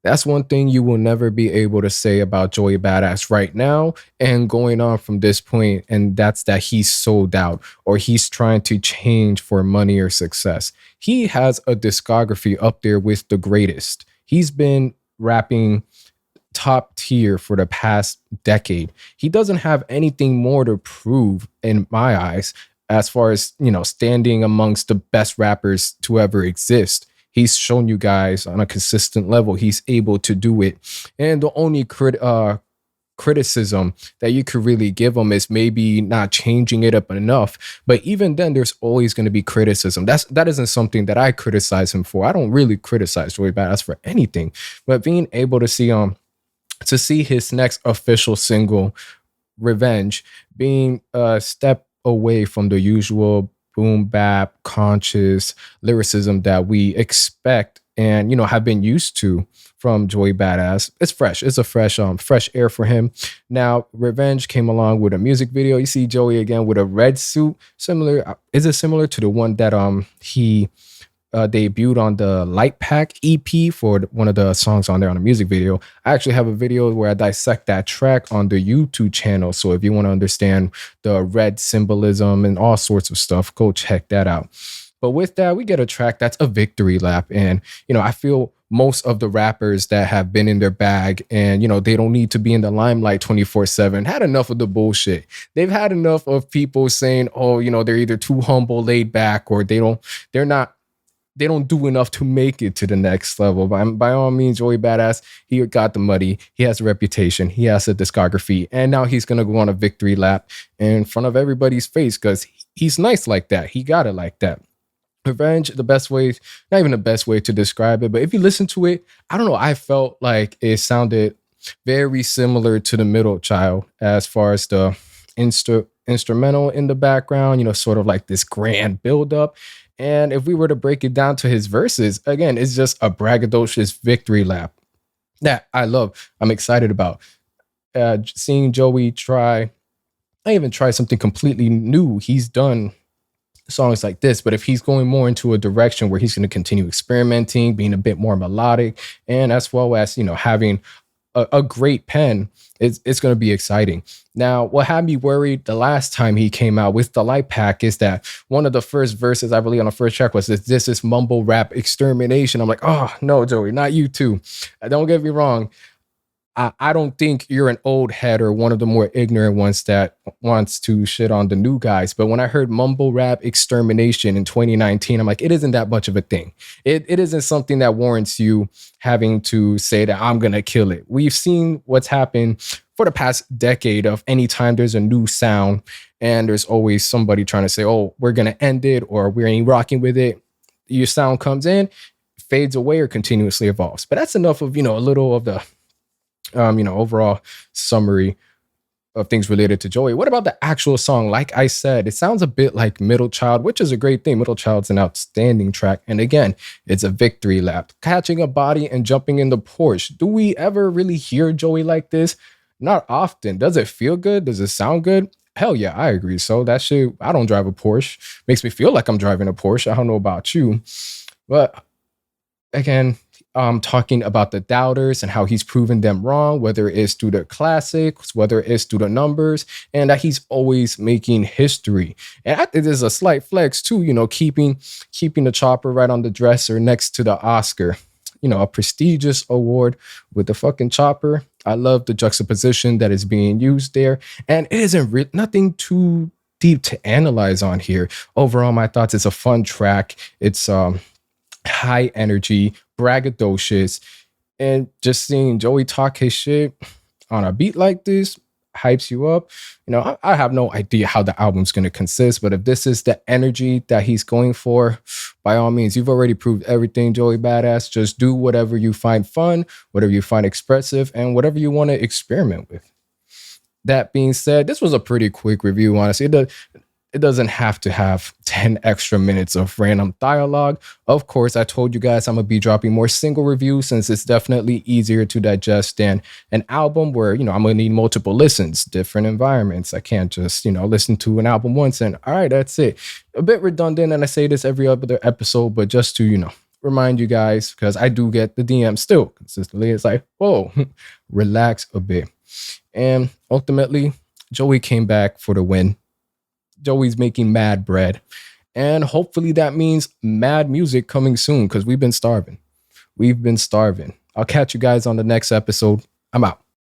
That's one thing you will never be able to say about Joey Badass right now and going on from this point, and that's that he's sold out or he's trying to change for money or success. He has a discography up there with the greatest. He's been rapping top tier for the past decade. He doesn't have anything more to prove in my eyes as far as, standing amongst the best rappers to ever exist. He's shown you guys on a consistent level he's able to do it. And the only criticism that you could really give him is maybe not changing it up enough. But even then, there's always going to be criticism. That isn't something that I criticize him for. I don't really criticize Joey Badass for anything. But being able to see his next official single, Revenge, being a step away from the usual boom bap conscious lyricism that we expect and have been used to from Joey Badass. It's fresh. It's a fresh air for him. Now, Revenge came along with a music video. You see Joey again with a red suit. Similar, is it similar to the one that he debuted on the Light Pack EP for one of the songs on there on the music video? I actually have a video where I dissect that track on the YouTube channel. So if you want to understand the red symbolism and all sorts of stuff, go check that out. But with that, we get a track that's a victory lap. And, I feel most of the rappers that have been in their bag and, they don't need to be in the limelight 24/7 had enough of the bullshit. They've had enough of people saying, oh, they're either too humble, laid back, or they don't do enough to make it to the next level. By all means, Joey Badass, he got the money. He has a reputation. He has a discography. And now he's going to go on a victory lap in front of everybody's face because he's nice like that. He got it like that. Revenge, the best way, not even the best way to describe it, but if you listen to it, I don't know, I felt like it sounded very similar to The Middle Child as far as the instrumental in the background, sort of like this grand buildup. And if we were to break it down to his verses, again, it's just a braggadocious victory lap that I love. I'm excited about seeing Joey try. I even try something completely new. He's done songs like this, but if he's going more into a direction where he's going to continue experimenting, being a bit more melodic, and as well as having a great pen, it's going to be exciting. Now, what had me worried the last time he came out with the Light Pack is that one of the first verses, I believe on the first track, was this is mumble rap extermination. I'm like, oh no, Joey, not you too. Don't get me wrong. I don't think you're an old head or one of the more ignorant ones that wants to shit on the new guys. But when I heard mumble rap extermination in 2019, I'm like, it isn't that much of a thing. It isn't something that warrants you having to say that I'm going to kill it. We've seen what's happened for the past decade of anytime there's a new sound and there's always somebody trying to say, oh, we're going to end it or we ain't rocking with it. Your sound comes in, fades away or continuously evolves. But that's enough of, a little of the overall summary of things related to Joey. What about the actual song? Like I said, it sounds a bit like Middle Child, which is a great thing. Middle Child's an outstanding track. And again, it's a victory lap. Catching a body and jumping in the Porsche. Do we ever really hear Joey like this? Not often. Does it feel good? Does it sound good? Hell yeah, I agree. So that shit, I don't drive a Porsche. Makes me feel like I'm driving a Porsche. I don't know about you. But again, talking about the doubters and how he's proven them wrong, whether it's through the classics, whether it's through the numbers, and that he's always making history. And I think there's a slight flex too, keeping the chopper right on the dresser next to the Oscar. A prestigious award with the fucking chopper. I love the juxtaposition that is being used there. And it isn't nothing too deep to analyze on here. Overall, my thoughts, it's a fun track. It's high energy, braggadocious, and just seeing Joey talk his shit on a beat like this hypes you up. I have no idea how the album's going to consist, but if this is the energy that he's going for, by all means, you've already proved everything, Joey Badass. Just do whatever you find fun, whatever you find expressive, and whatever you want to experiment with. That being said, this was a pretty quick review, honestly. It doesn't have to have 10 extra minutes of random dialogue. Of course, I told you guys I'm going to be dropping more single reviews since it's definitely easier to digest than an album where, I'm going to need multiple listens, different environments. I can't just, listen to an album once and all right, that's it. A bit redundant, and I say this every other episode, but just to, remind you guys, because I do get the DM still consistently. It's like, whoa, relax a bit. And ultimately, Joey came back for the win. Joey's making mad bread. And hopefully that means mad music coming soon because we've been starving. We've been starving. I'll catch you guys on the next episode. I'm out.